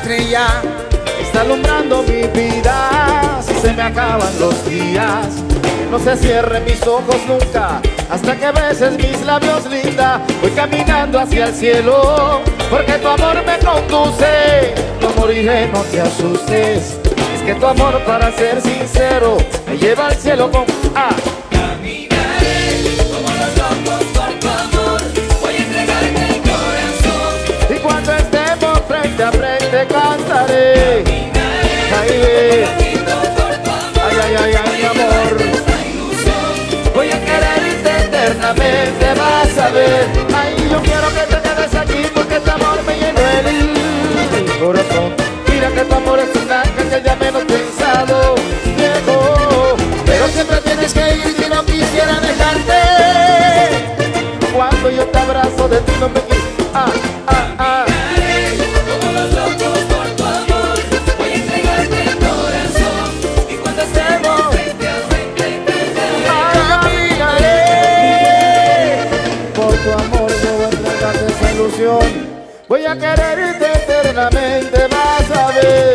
estrella está alumbrando mi vida. Si se me acaban los días, no se cierren mis ojos nunca hasta que beses mis labios, linda. Voy caminando hacia el cielo porque tu amor me conduce. No moriré, no te asustes, es que tu amor, para ser sincero, me lleva al cielo con... Caminaré como los locos por tu amor, voy a entregarte el corazón. Y cuando estemos frente a frente cantaré. Caminaré por tu amor, Ay, ay, ay, ay, mi amor. esta ilusión. Voy a quererte eternamente, vas a ver. Ay, yo quiero que te quedes aquí porque tu amor me llenó el corazón. Mira que tu amor es un ángel que ya menos pensado, viejo. Pero siempre tienes que ir si no quisiera dejarte. Cuando yo te abrazo de ti no me quiero. Caminaré como los locos por tu amor, voy a entregarte el corazón. Y cuando estemos frente a frente cantaré. Caminaré por tu amor, yo voy a entregarte esa ilusión. Voy a quererte eternamente, vas a ver.